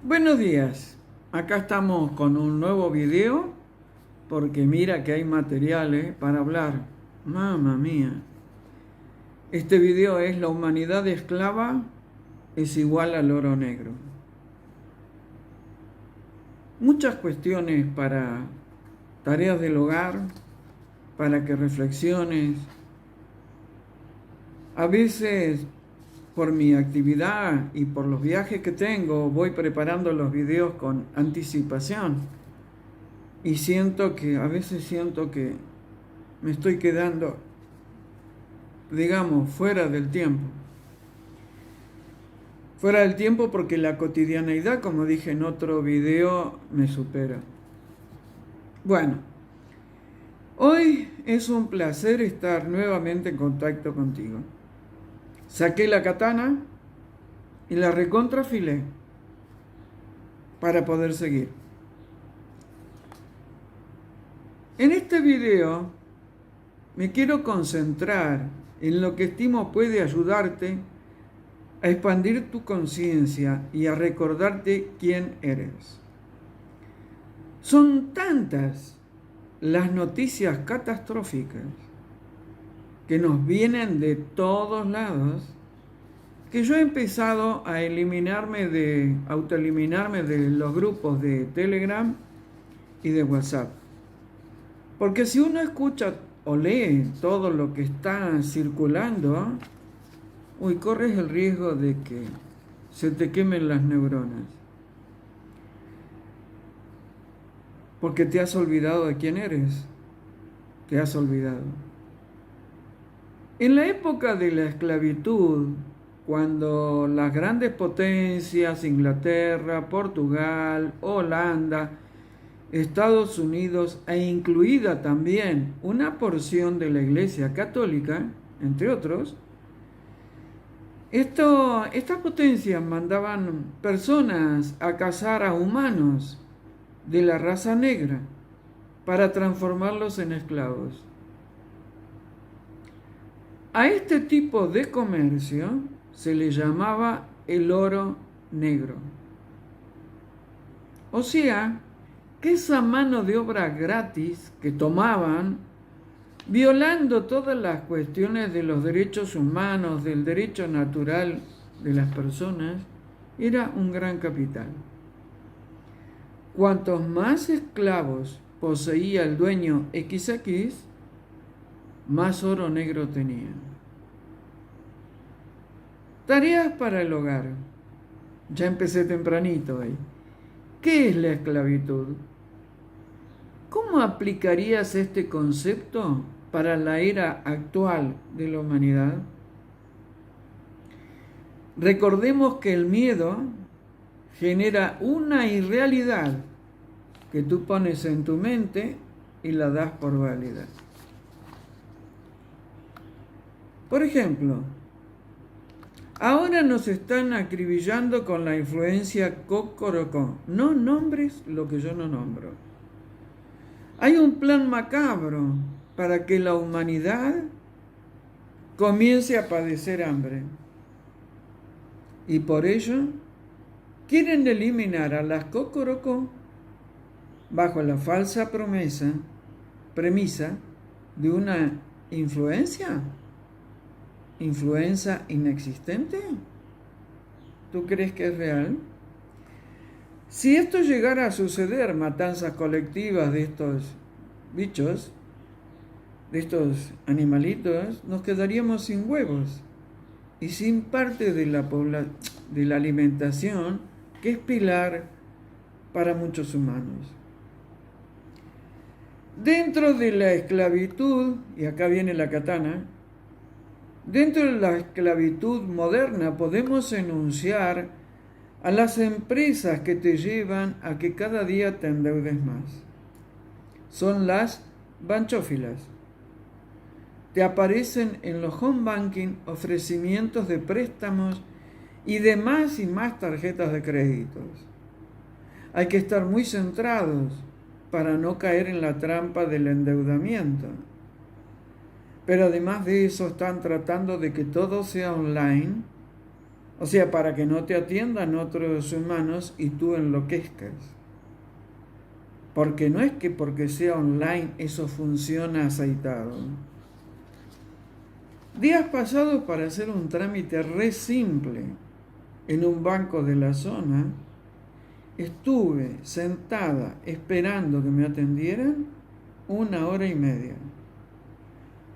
Buenos días, acá estamos con un nuevo video porque mira que hay materiales para hablar. Mamma mía, este video es la humanidad esclava es igual al oro negro. Muchas cuestiones para tareas del hogar, para que reflexiones. A veces por mi actividad y por los viajes que tengo voy preparando los videos con anticipación. Y a veces siento que me estoy quedando, digamos, fuera del tiempo. Fuera del tiempo porque la cotidianeidad, como dije en otro video, me supera. Bueno, hoy es un placer estar nuevamente en contacto contigo. Saqué la katana y la recontrafilé para poder seguir. En este video me quiero concentrar en lo que estimo puede ayudarte a expandir tu conciencia y a recordarte quién eres. Son tantas las noticias catastróficas que nos vienen de todos lados que yo he empezado a autoeliminarme de los grupos de Telegram y de WhatsApp. Porque si uno escucha o lee todo lo que está circulando, corres el riesgo de que se te quemen las neuronas. Porque te has olvidado de quién eres. Te has olvidado. En la época de la esclavitud, cuando las grandes potencias, Inglaterra, Portugal, Holanda, Estados Unidos e incluida también una porción de la Iglesia Católica, entre otros, estas potencias mandaban personas a cazar a humanos de la raza negra para transformarlos en esclavos. A este tipo de comercio se le llamaba el oro negro. O sea, que esa mano de obra gratis que tomaban, violando todas las cuestiones de los derechos humanos, del derecho natural de las personas, era un gran capital. Cuantos más esclavos poseía el dueño XX, más oro negro tenía. Tareas para el hogar. Ya empecé tempranito ahí. ¿Qué es la esclavitud? ¿Cómo aplicarías este concepto para la era actual de la humanidad? Recordemos que el miedo genera una irrealidad que tú pones en tu mente y la das por válida. Por ejemplo, ahora nos están acribillando con la influencia Cocorocó. No nombres lo que yo no nombro. Hay un plan macabro para que la humanidad comience a padecer hambre. Y por ello quieren eliminar a las Cocorocó bajo la falsa premisa de una influencia inexistente. ¿Tú crees que es real? Si esto llegara a suceder, matanzas colectivas de estos bichos, de estos animalitos, nos quedaríamos sin huevos y sin parte de la alimentación, que es pilar para muchos humanos. Dentro de la esclavitud, y acá viene la katana, dentro de la esclavitud moderna podemos enunciar a las empresas que te llevan a que cada día te endeudes más. Son las banchófilas. Te aparecen en los home banking ofrecimientos de préstamos y de más y más tarjetas de créditos. Hay que estar muy centrados para no caer en la trampa del endeudamiento. Pero además de eso están tratando de que todo sea online, O sea, para que no te atiendan otros humanos y tú enloquezcas. Porque no es que porque sea online eso funciona aceitado. Días pasados para hacer un trámite re simple en un banco de la zona, estuve sentada esperando que me atendieran 1 hora y media.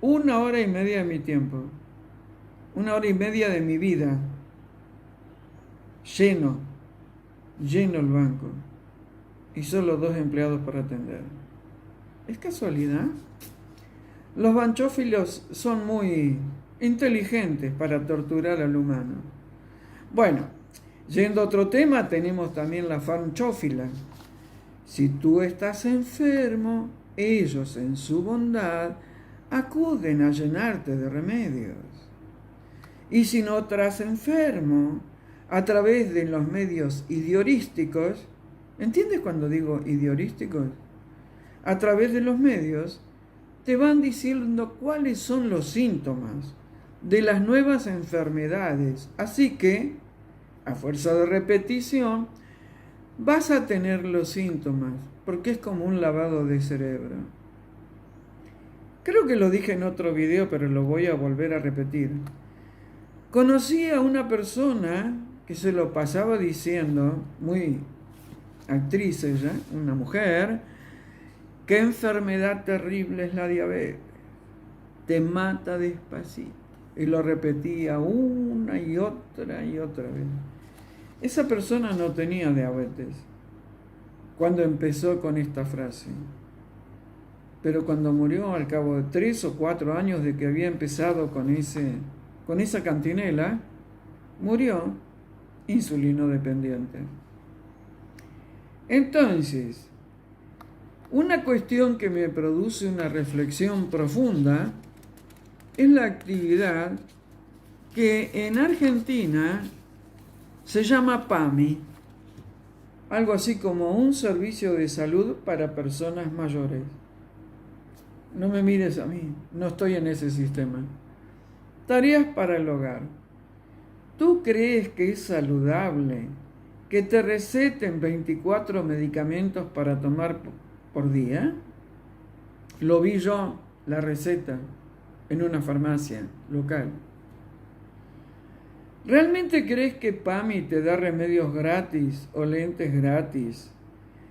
1 hora y media de mi tiempo. 1 hora y media de mi vida. Lleno el banco. Y solo 2 empleados para atender. ¿Es casualidad? Los banchófilos son muy inteligentes para torturar al humano. Bueno, yendo a otro tema, tenemos también la fanchófila. Si tú estás enfermo, ellos en su bondad acuden a llenarte de remedios. Y si no estás enfermo, a través de los medios idiorísticos, ¿entiendes cuando digo idiorísticos? A través de los medios, te van diciendo cuáles son los síntomas de las nuevas enfermedades. Así que, a fuerza de repetición, vas a tener los síntomas, porque es como un lavado de cerebro. Creo que lo dije en otro video, pero lo voy a volver a repetir. Conocí a una persona que se lo pasaba diciendo, muy actriz ella, una mujer, qué enfermedad terrible es la diabetes, te mata despacito. Y lo repetía una y otra vez. Esa persona no tenía diabetes cuando empezó con esta frase. Pero cuando murió, al cabo de 3 o 4 años de que había empezado con esa cantinela, murió insulino dependiente. Entonces, una cuestión que me produce una reflexión profunda es la actividad que en Argentina se llama PAMI, algo así como un servicio de salud para personas mayores. No me mires a mí, no estoy en ese sistema. Tareas para el hogar. ¿Tú crees que es saludable que te receten 24 medicamentos para tomar por día? Lo vi yo, la receta, en una farmacia local. ¿Realmente crees que PAMI te da remedios gratis o lentes gratis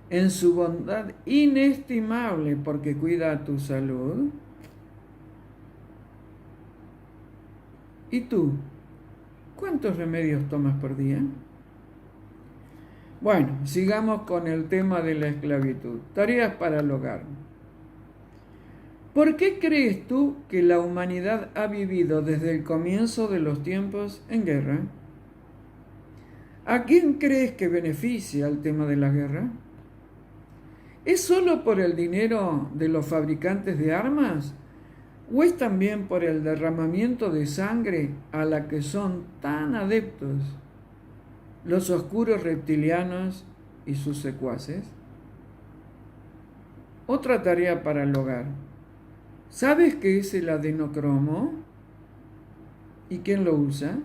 en su bondad inestimable porque cuida tu salud? ¿Y tú? ¿Cuántos remedios tomas por día? Bueno, sigamos con el tema de la esclavitud. Tareas para el hogar. ¿Por qué crees tú que la humanidad ha vivido desde el comienzo de los tiempos en guerra? ¿A quién crees que beneficia el tema de la guerra? ¿Es solo por el dinero de los fabricantes de armas? ¿O es también por el derramamiento de sangre a la que son tan adeptos los oscuros reptilianos y sus secuaces? Otra tarea para el hogar. ¿Sabes qué es el adenocromo? ¿Y quién lo usa?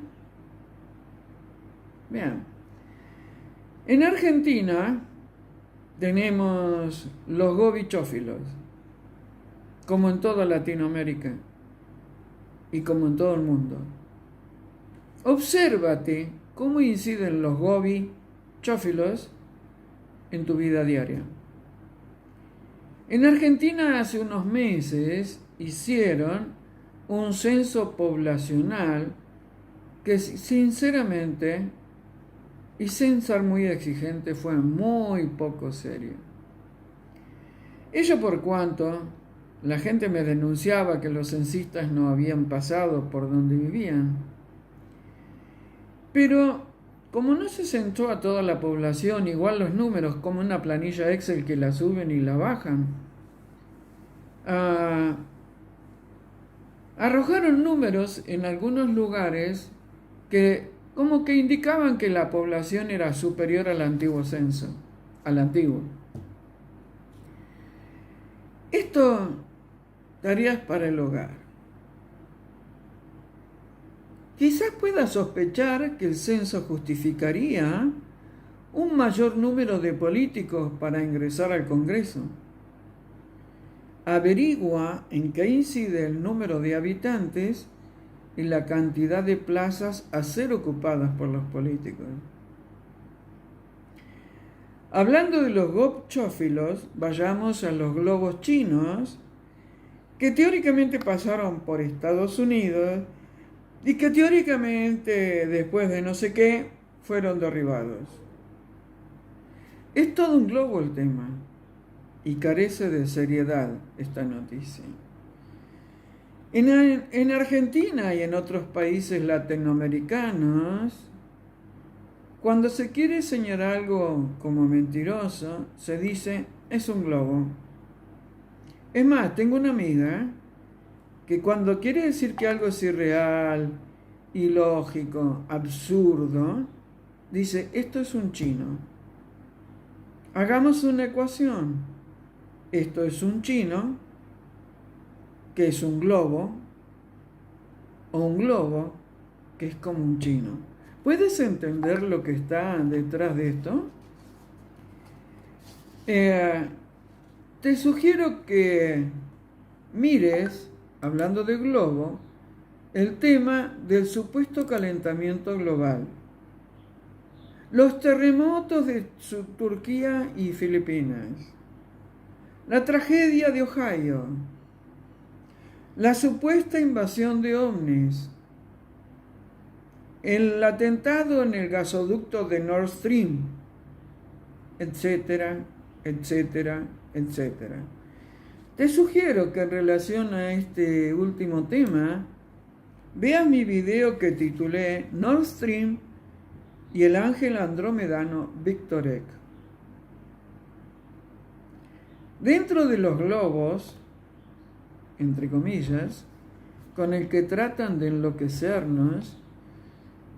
Vean, en Argentina tenemos los gobichófilos, como en toda Latinoamérica y como en todo el mundo. Obsérvate cómo inciden los gobichófilos en tu vida diaria. En Argentina hace unos meses hicieron un censo poblacional que sinceramente y sin ser muy exigente fue muy poco serio. Ello por cuanto la gente me denunciaba que los censistas no habían pasado por donde vivían. Pero como no se censó a toda la población, igual los números como una planilla Excel que la suben y la bajan, arrojaron números en algunos lugares que como que indicaban que la población era superior al antiguo censo, al antiguo. Esto, tareas para el hogar. Quizás pueda sospechar que el censo justificaría un mayor número de políticos para ingresar al Congreso. Averigua en qué incide el número de habitantes y la cantidad de plazas a ser ocupadas por los políticos. Hablando de los gobchófilos, vayamos a los globos chinos, que teóricamente pasaron por Estados Unidos y que teóricamente, después de no sé qué, fueron derribados. Es todo un globo el tema y carece de seriedad esta noticia. En Argentina y en otros países latinoamericanos, cuando se quiere señalar algo como mentiroso, se dice es un globo. Es más, tengo una amiga que cuando quiere decir que algo es irreal, ilógico, absurdo, dice esto es un chino. Hagamos una ecuación. Esto es un chino, que es un globo, o un globo, que es como un chino. ¿Puedes entender lo que está detrás de esto? Te sugiero que mires, hablando de globo, el tema del supuesto calentamiento global, los terremotos de Turquía y Filipinas, la tragedia de Ohio, la supuesta invasión de ovnis, el atentado en el gasoducto de Nord Stream, etcétera, etcétera, etcétera. Te sugiero que en relación a este último tema, veas mi video que titulé Nord Stream y el ángel andromedano Victorek. Dentro de los globos, entre comillas, con el que tratan de enloquecernos,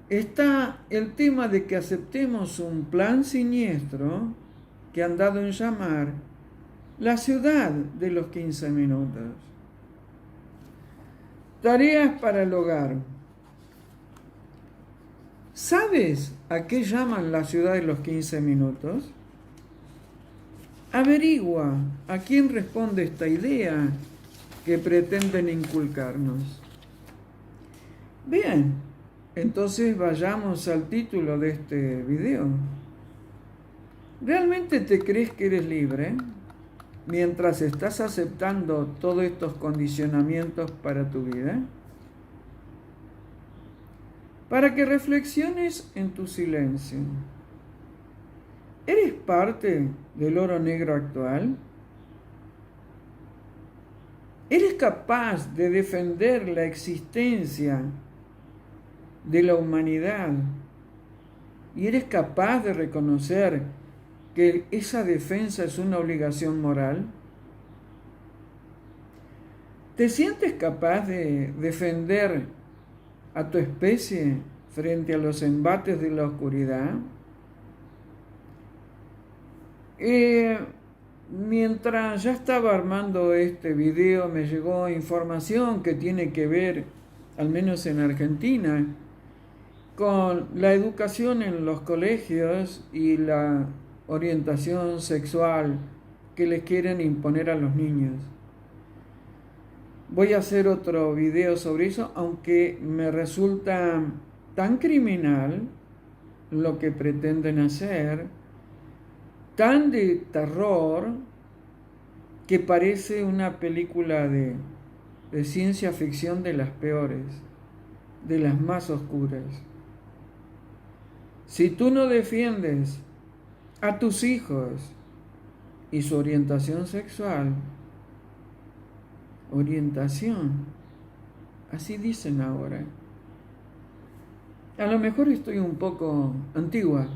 está el tema de que aceptemos un plan siniestro que han dado en llamar la ciudad de los 15 minutos. Tareas para el hogar. ¿Sabes a qué llaman la ciudad de los 15 minutos? Averigua a quién responde esta idea que pretenden inculcarnos. Bien, entonces vayamos al título de este video. ¿Realmente te crees que eres libre mientras estás aceptando todos estos condicionamientos para tu vida? Para que reflexiones en tu silencio. ¿Eres parte del oro negro actual? ¿Eres capaz de defender la existencia de la humanidad? ¿Y eres capaz de reconocer que esa defensa es una obligación moral? ¿Te sientes capaz de defender a tu especie frente a los embates de la oscuridad? Mientras ya estaba armando este video, me llegó información que tiene que ver, al menos en Argentina, con la educación en los colegios y la orientación sexual que les quieren imponer a los niños. Voy a hacer otro video sobre eso, aunque me resulta tan criminal lo que pretenden hacer, tan de terror, que parece una película de ciencia ficción de las peores, de las más oscuras. Si tú no defiendes a tus hijos y su orientación sexual, así dicen ahora. A lo mejor estoy un poco antigua,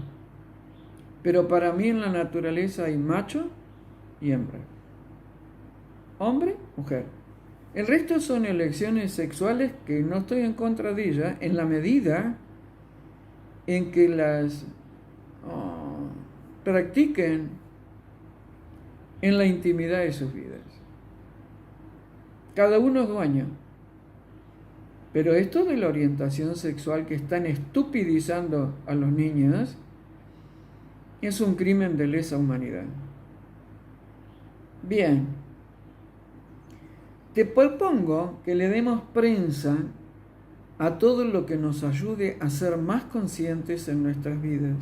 pero para mí en la naturaleza hay macho y hembra, hombre, mujer. El resto son elecciones sexuales que no estoy en contra de ellas, en la medida en que las practiquen en la intimidad de sus vidas. Cada uno es dueño, Pero esto de la orientación sexual que están estupidizando a los niños es un crimen de lesa humanidad. Bien, te propongo que le demos prensa a todo lo que nos ayude a ser más conscientes en nuestras vidas.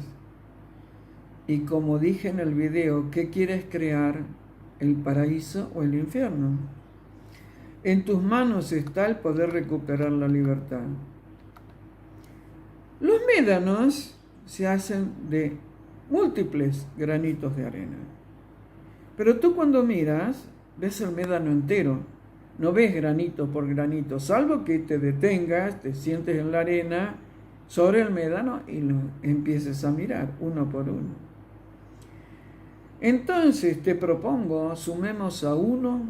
Y como dije en el video, ¿qué quieres crear? ¿El paraíso o el infierno? En tus manos está el poder recuperar la libertad. Los médanos se hacen de múltiples granitos de arena. Pero tú cuando miras, ves el médano entero. No ves granito por granito, salvo que te detengas, te sientes en la arena sobre el médano y lo empieces a mirar uno por uno. Entonces te propongo, sumemos a 1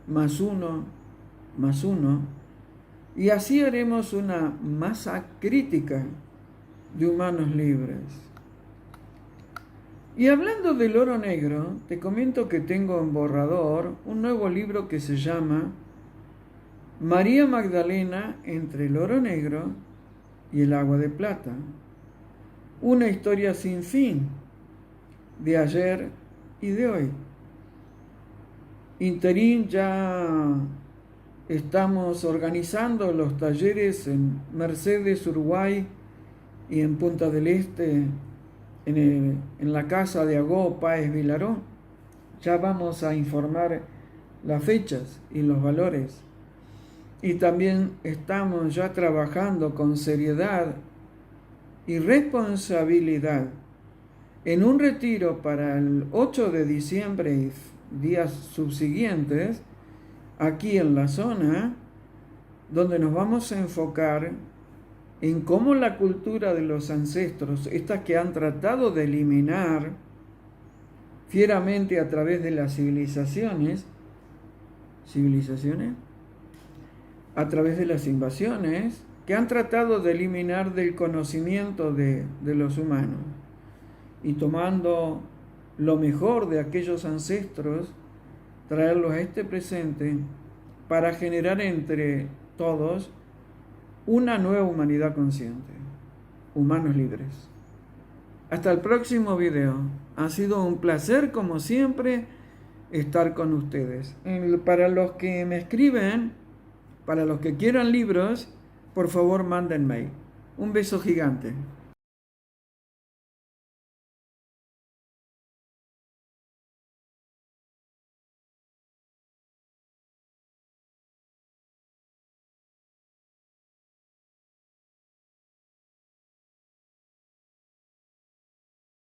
más 1 más 1 y así haremos una masa crítica de humanos libres. Y hablando del oro negro, te comento que tengo en borrador un nuevo libro que se llama María Magdalena entre el oro negro y el agua de plata. Una historia sin fin de ayer y de hoy. Interín, ya estamos organizando los talleres en Mercedes, Uruguay y en Punta del Este, en la casa de Agó Páez Vilaró. Ya vamos a informar las fechas y los valores. Y también estamos ya trabajando con seriedad y responsabilidad en un retiro para el 8 de diciembre y días subsiguientes, aquí en la zona, donde nos vamos a enfocar en cómo la cultura de los ancestros, esta que han tratado de eliminar fieramente a través de las civilizaciones, a través de las invasiones, que han tratado de eliminar del conocimiento de los humanos, y tomando lo mejor de aquellos ancestros, traerlos a este presente para generar entre todos una nueva humanidad consciente, humanos libres. Hasta el próximo video. Ha sido un placer, como siempre, estar con ustedes. Para los que me escriben, para los que quieran libros, por favor manden mail. Un beso gigante.